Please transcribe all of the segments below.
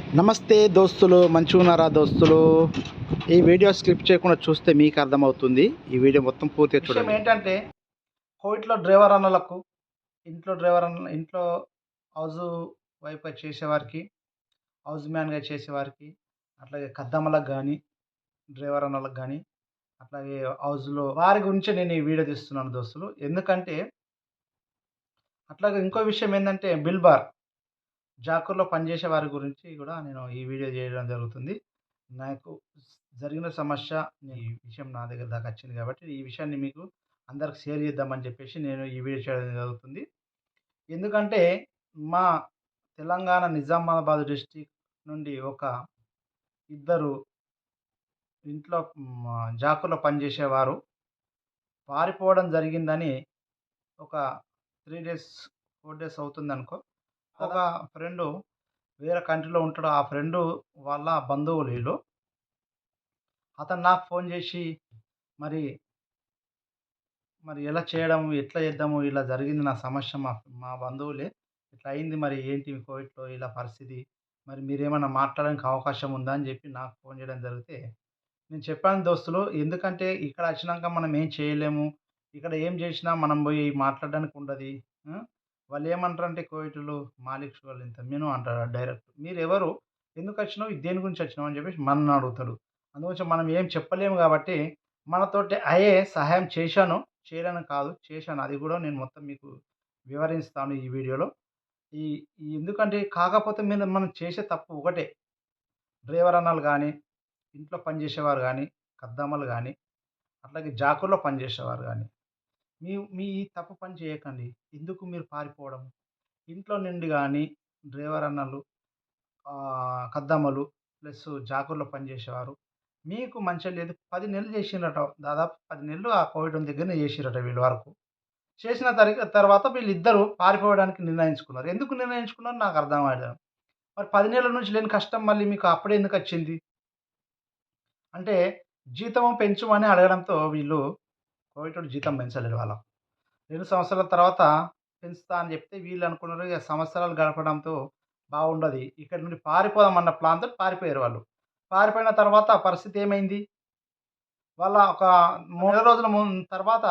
నమస్తే దోస్తులు, మంచిగున్నారా దోస్తులు? ఈ వీడియో స్కిప్ చేయకుండా చూస్తే మీకు అర్థమవుతుంది. ఈ వీడియో మొత్తం పూర్తిగా విషయం చూడండి. ఏంటంటే కోవిడ్‌లో డ్రైవర్ అన్నలకు ఇంట్లో హౌస్ వైఫ్‌గా చేసేవారికి, హౌస్ మ్యాన్‌గా చేసేవారికి, అట్లాగే కద్దమ్మలకు గానీ, డ్రైవర్ అన్నలకు గానీ, అట్లాగే హౌస్‌లో వారి గురించే నేను ఈ వీడియో తీస్తున్నాను దోస్తులు. ఎందుకంటే అట్లాగే ఇంకో విషయం ఏందంటే జాకూర్‌లో పనిచేసే వారి గురించి గూడా నేను ఈ వీడియో చేయడం జరుగుతుంది. నాకు జరిగిన సమస్య, ఈ విషయం నా దగ్గర దాకా వచ్చింది కాబట్టి, ఈ విషయాన్ని మీకు అందరికి షేర్ చేద్దామని చెప్పేసి నేను ఈ వీడియో చేయడం జరుగుతుంది. ఎందుకంటే మా తెలంగాణ నిజామాబాద్ డిస్ట్రిక్ట్ నుండి ఒక ఇద్దరు ఇంట్లో జాకూర్‌లో పనిచేసేవారు పారిపోవడం జరిగిందని ఒక 3 డేస్, 4 డేస్ అవుతుందనుకో. ఒక ఫ్రెండు వేరే కంట్రీలో ఉంటాడు. ఆ ఫ్రెండు వాళ్ళ బంధువులు ఈళ్ళు. అతను నాకు ఫోన్ చేసి మరి మరి ఎలా చేయడం? ఎట్లా చేద్దాము? ఇలా జరిగింది నా సమస్య. మా మా బంధువులే ఇట్లా అయింది. మరి ఏంటి కోవిడ్‌లో ఇలా పరిస్థితి. మరి మీరేమన్నా మాట్లాడడానికి అవకాశం ఉందా? అని చెప్పి నాకు ఫోన్ చేయడం జరిగితే, నేను చెప్పాను దోస్తులు. ఎందుకంటే ఇక్కడ వచ్చినాక మనం ఏం చేయలేము. ఇక్కడ ఏం చేసినా మనం పోయి మాట్లాడడానికి ఉండది. ఆ! వాళ్ళేమంటారంటే కోవిడ్‌లో మాలిక్ షుగర్‌లు ఇంత మెను అంటారు డైరెక్ట్. మీరెవరు? ఎందుకొచ్చినావు? దేని గురించి వచ్చినావు? అని చెప్పేసి మనల్ని అడుగుతాడు. అందుగురించి మనం ఏం చెప్పలేము కాబట్టి మనతోటి అయ్యే సహాయం చేశాను. చేయలేని కాదు. చేశాను. అది గూడా నేను మొత్తం మీకు వివరిస్తాను ఈ వీడియోలో. ఈ ఈ ఎందుకంటే కాకపోతే మనం చేసే తప్పు ఒకటే. డ్రైవర్ అన్నలు గానీ, ఇంట్లో పనిచేసేవారు గానీ, కద్దమ్మలు గానీ, అట్లాగే జాకూర్‌లో పనిచేసేవారు గానీ, మీ ఈ తప్పు పని చేయకండి. ఎందుకు మీరు పారిపోవడం? ఇంట్లో నుండి గానీ, డ్రైవర్ అన్నలు, కద్దమ్మలు ప్లస్ జాకూర్‌లో పనిచేసేవారు. మీకు మంచిగా లేదు 10 నెలలు చేసిండ్రట. దాదాపు 10 నెలలు ఆ కోవిడ్ దగ్గరనే చేసిర్రట వీళ్ళ వరకు. చేసిన తర్వాత వీళ్ళిద్దరూ పారిపోవడానికి నిర్ణయించుకున్నారు. ఎందుకు నిర్ణయించుకున్నారో నాకు అర్థం కాలేదు. మరి 10 నెలల నుంచి లేని కష్టం మళ్ళీ మీకు అప్పుడే ఎందుకొచ్చింది? అంటే జీతం పెంచమని అడగడంతో వీళ్ళు కోవిటోడు జీతం పెంచలేదు వాళ్ళకు. 2 సంవత్సరాల తర్వాత పెంచుతా అని చెప్తే వీళ్ళు అనుకున్నారు ఇక సంవత్సరాలు గడపడంతో బాగుండది. ఇక్కడి నుండి పారిపోదామన్న ప్లాన్‌తోటి పారిపోయారు వాళ్ళు. పారిపోయిన తర్వాత పరిస్థితి ఏమైంది? వాళ్ళ ఒక 3 రోజుల తర్వాత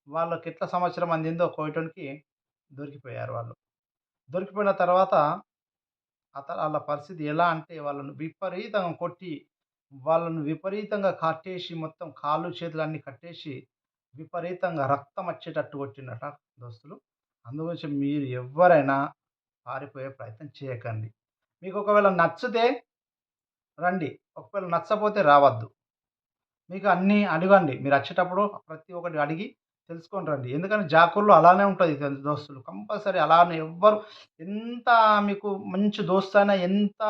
వాళ్ళకెట్లా సంవత్సరం అందిందో కోవిటోనికి దొరికిపోయారు వాళ్ళు. దొరికిపోయిన తర్వాత ఆళ్ళ పరిస్థితి ఎలా అంటే వాళ్ళను విపరీతంగా కొట్టి, వాళ్ళను విపరీతంగా కట్టేసి మొత్తం కాళ్ళు, చేతులన్నీ కట్టేసి విపరీతంగా రక్తం వచ్చేటట్టు కొట్టిండట దోస్తులు. అందుగురించి మీరు ఎవ్వరైనా పారిపోయే ప్రయత్నం చేయకండి. మీకు ఒకవేళ నచ్చితే రండి. ఒకవేళ నచ్చపోతే రావద్దు. మీకు అన్నీ అడగండి. మీరచ్చేటప్పుడు ప్రతి ఒక్కటి అడిగి తెలుసుకొని రండి. ఎందుకంటే జాకూర్‌లో అలానే ఉంటది దోస్తులు. కంపల్సరీ అలానే ఎవ్వరు ఎంత మీకు మంచి దోస్తయినా ఎంత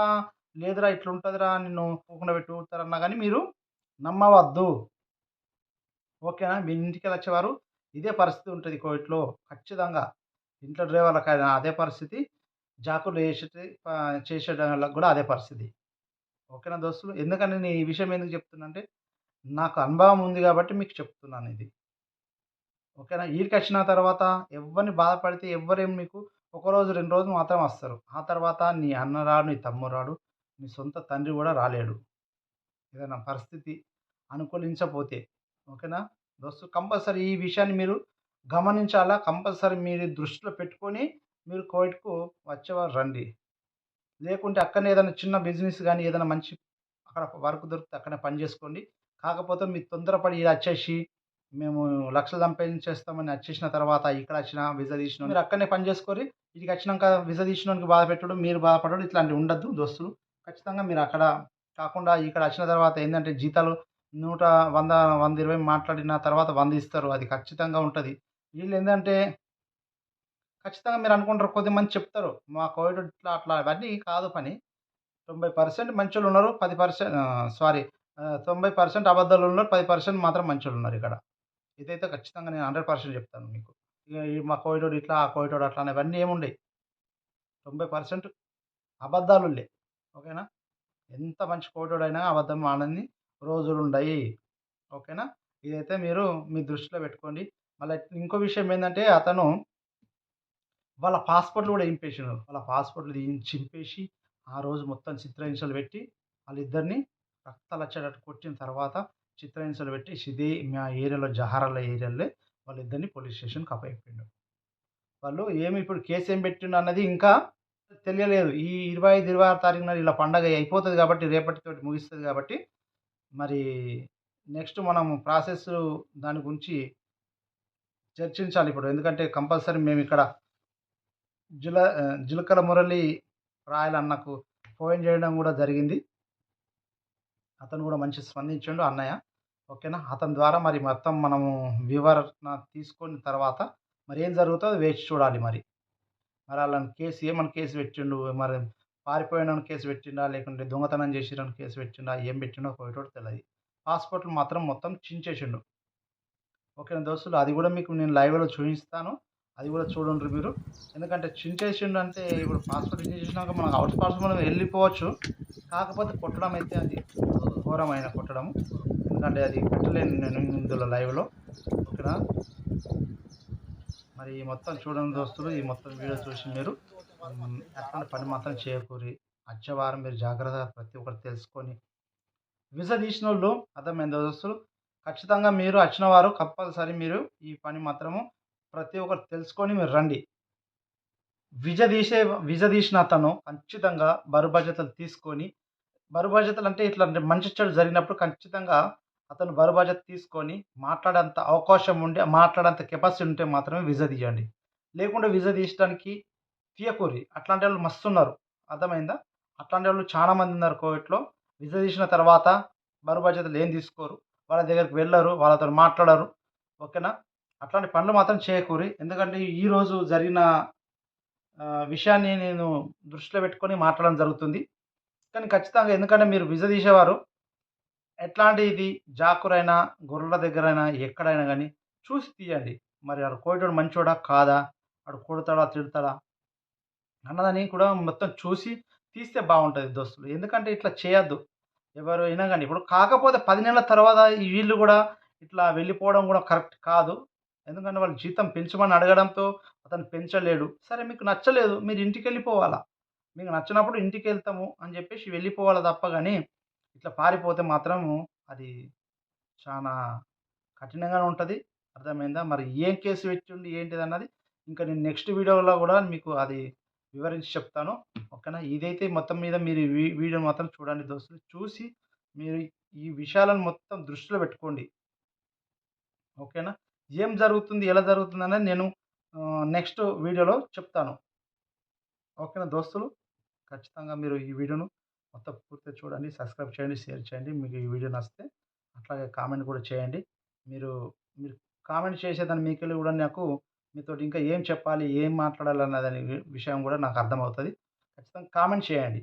లేదురా ఇట్లుంటదిరా నిన్ను కూకుండబెట్టి ఊరుతారన్నా గానీ మీరు నమ్మవద్దు. ఓకేనా? మీ ఇంటికెళ్ళొచ్చేవారు ఇదే పరిస్థితి ఉంటది కోవిడ్‌లో ఖచ్చితంగా. ఇంట్లో డ్రైవర్లకైనా అదే పరిస్థితి. జాకూర్‌లో చేసేటోళ్ళకి గూడా అదే పరిస్థితి. ఓకేనా దోస్తులు? ఎందుకని నేను ఈ విషయం ఎందుకు చెప్తున్నా అంటే నాకు అనుభవం ఉంది గాబట్టి మీకు చెప్తున్నానిది. ఓకేనా? ఈడికొచ్చిన తర్వాత ఎవ్వరిని బాధపడితే ఎవ్వరేం మీకు ఒకరోజు, 2 రోజులు మాత్రం వస్తారు. ఆ తర్వాత నీ అన్న రాడు, నీ తమ్ముడు రాడు, నీ సొంత తండ్రి గూడా రాలేడు. ఏదైనా పరిస్థితి అనుకూలించపోతే. ఓకేనా? కంపల్సరీ ఈ విషయాన్ని మీరు గమనించాలా. కంపల్సరీ మీరు దృష్టిలో పెట్టుకొని మీరు కోవిడ్‌కు వచ్చేవారు రండి. లేకుంటే అక్కడనే ఏదైనా చిన్న బిజినెస్ గాని, ఏదైనా మంచి అక్కడ వర్క్ దొరికితే అక్కడనే పని జేసుకోండి. కాకపోతే మీరు తొందరపడి ఈడచ్చేసి, మేము లక్షలు సంపాదించేస్తామని వచ్చేసిన తర్వాత ఇక్కడొచ్చిన వీసా తీసినోళ్ళు మీరు అక్కడనే పని జేసుకోరి. ఈడికొచ్చినంక వీసా తీసినోనికి బాధ పెట్టడం, మీరు బాధపడడం ఇట్లాంటివి ఉండద్దు దోస్తులు. ఖచ్చితంగా మీరు అక్కడ కాకుండా ఇక్కడొచ్చిన తర్వాత ఏందంటే జీతాలు 100, 120 మాట్లాడిన తర్వాత 100 ఇస్తారు. అది ఖచ్చితంగా ఉంటది. వీళ్ళేందంటే ఖచ్చితంగా మీరనుకుంటారు కొద్దిమంది చెప్తారు. మా కోవిడ్ ఇట్లా, అట్లా అవన్నీ కాదు పని. 90% మంచోళ్ళున్నారు. 90% అబద్ధాలున్నారు. 10% మాత్రం మంచోళ్ళున్నారిక్కడ. ఇదైతే ఖచ్చితంగా నేను 100% చెప్తాను మీకు. ఇగ ఈ మా కోవిడోడు ఇట్లా, ఆ కోవిడోడు అట్లా అని ఇవన్నీ ఏముండయి. 90% అబద్ధాలుళ్ళే. ఓకేనా? ఎంత మంచి కోవిడోడైనా అబద్ధం ఆడని రోజులుండయి. ఓకేనా? ఇదైతే మీరు మీ దృష్టిలో పెట్టుకోండి. మళ్ళా ఇంకో విషయం ఏందంటే అతను వాళ్ళ పాస్‌పోర్ట్‌లు గూడా చింపేసిండు. వాళ్ళ పాస్‌పోర్ట్‌లు చింపేసి ఆ రోజు మొత్తం చిత్రహింసలు పెట్టి వాళ్ళిద్దరిని రక్తాలొచ్చేటట్టు కొట్టిన తర్వాత చిత్రహింసలు పెట్టి మా ఏరియాలో జహారాల ఏరియాలో వాళ్ళిద్దరిని పోలీస్ స్టేషన్‌కి అప్పచెప్పిండు. వాళ్ళు ఏమి ఇప్పుడు కేసేం పెట్టిండు అన్నది ఇంకా తెలియలేదు. ఈ 25, 26 తారీఖున ఇలా పండగ అయిపోతది కాబట్టి రేపటితోటి ముగిస్తది కాబట్టి మరి నెక్స్ట్ మనం ప్రాసెస్ దాని గురించి చర్చించాలిప్పుడు. ఎందుకంటే కంపల్సరీ మేమిక్కడ జిలకల మురళి రాయల అన్నకు ఫోన్ చేయడం గూడా జరిగింది. అతను గూడా మంచి స్పందించిండు అన్నయ్య. ఓకేనా. అతని ద్వారా మరి మొత్తం మనము వివరణ తీసుకొని తర్వాత మరి ఏం జరుగుతదో వేచి చూడాలి మరి. మరి ఆళ్ళని ఏమని కేసు పెట్టిండు, మరి పారిపోయానని కేసు పెట్టిండా, లేకుంటే దొంగతనం చేసిర్రని కేసు పెట్టిండా, ఏం పెట్టిండో ఒకటోటి తెలవది. పాస్‌పోర్ట్‌లు మాత్రం మొత్తం చించేసిండు. ఓకేనా దోస్తులు. అది గూడా మీకు నేను లైవ్‌లో చూయిస్తాను. అది గూడా చూడుండ్రి మీరు. ఎందుకంటే చించేసిండు అంటే ఇప్పుడు పాస్‌పోర్ట్ చించేసినాక మనకు ఔట్ పాస్ మనం వెళ్ళిపోవచ్చు. కాకపోతే కొట్టడం అయితే అది ఘోరమైన కొట్టడం. ఎందుకంటే అది పెట్టలేను నేను ఇందులో లైవ్‌లో. ఓకేనా. మరి మొత్తం చూడండి దోస్తులు. ఈ మొత్తం వీడియో చూసి మీరు అట్లాంటి పని మాత్రం చేయకూరి. వచ్చే వారం మీరు జాగ్రత్తగా ప్రతి ఒక్కటి తెలుసుకొని వీసా తీసినోళ్ళు అర్థమైందా దోస్తులు. ఖచ్చితంగా మీరు వచ్చిన వారు కంపల్సరీ మీరు ఈ పని మాత్రము ప్రతి ఒక్కటి తెలుసుకొని మీరు రండి. వీసా తీసిన అతను ఖచ్చితంగా బరువు బాధ్యతలు తీసుకొని బరువు బాధ్యతలు అంటే ఇట్లా అంటే మంచి చెడు జరిగినప్పుడు ఖచ్చితంగా అతను బరువు బాధ్యత తీసుకొని మాట్లాడేంత అవకాశం ఉండి మాట్లాడేంత కెపాసిటీ ఉంటే మాత్రమే వీసా తీయండి. లేకుంటే వీసా తీయడానికి తీయకూరి. అట్లాంటి వాళ్ళు మస్తున్నారు. అర్థమైందా? అట్లాంటి వాళ్ళు చాలా మంది ఉన్నారు కోవిడ్‌లో. వీసా తీసిన తర్వాత బరువు బాధ్యతలు ఏం తీసుకోరు. వాళ్ళ దగ్గరికి వెళ్లరు. వాళ్ళతోని మాట్లాడరు. ఓకేనా. అట్లాంటి పనులు మాత్రం చేయకూరి. ఎందుకంటే ఈరోజు జరిగిన విషయాన్ని నేను దృష్టిలో పెట్టుకొని మాట్లాడడం జరుగుతుంది. కానీ ఖచ్చితంగా ఎందుకంటే మీరు వీసా తీసేవారు ఎట్లాంటిది జాకూరైనా, గొర్రెల దగ్గరైనా, ఎక్కడైనా గానీ చూసి తీయండి. మరి ఆడు కోయటోడు మంచోడా? కాదా? ఆడు కొడతాడా? తిడతాడా? అన్నదని కూడా మొత్తం చూసి తీస్తే బావుంటది దోస్తులు. ఎందుకంటే ఇట్లా చేయొద్దు. ఎవరైనా గానీ. ఇప్పుడు కాకపోతే 10 నెలల తర్వాత ఈ వీళ్ళు గూడా ఇట్లా వెళ్ళిపోవడం గూడా కరెక్ట్ కాదు. ఎందుకంటే వాళ్ళు జీతం పెంచమని అడగడంతో అతను పెంచలేడు. సరే మీకు నచ్చలేదు. మీరు ఇంటికెళ్ళిపోవాలా. మీకు నచ్చినప్పుడు ఇంటికెళ్తాము అని జెప్పేసి వెళ్ళిపోవాలి తప్ప గానీ, ఇట్లా పారిపోతే మాత్రము అది చానా కఠినంగానే ఉంటది. అర్థమైందా? మరి ఏం కేసు పెట్టిండు ఏంటిదన్నది ఇంకా నేను నెక్స్ట్ వీడియోలో గూడా మీకు అది వివరించి చెప్తాను. ఓకేనా. ఇదైతే మొత్తం మీద మీరు వీడియో మాత్రం చూడండి దోస్తులు. చూసి మీరు ఈ విషయాలను మొత్తం దృష్టిలో పెట్టుకోండి. ఓకేనా. ఏం జరుగుతుంది? ఎలా జరుగుతుందనేది నేను నెక్స్ట్ వీడియోలో చెప్తాను. ఓకేనా దోస్తులు. ఖచ్చితంగా మీరు ఈ వీడియోను మొత్తం పూర్తిగా చూడండి. సబ్స్క్రైబ్ చేయండి, షేర్ చేయండి. మీకు ఈ వీడియో నచ్చితే అట్లాగే కామెంట్ కూడా చేయండి. మీరు మీరు కామెంట్ చేసేదాన్ని మీకెళ్ళి కూడా నాకు మీతోటి ఇంకా ఏం చెప్పాలి, ఏం మాట్లాడాలన్నదని విషయం కూడా నాకు అర్థమవుతది. ఖచ్చితంగా కామెంట్ చేయండి.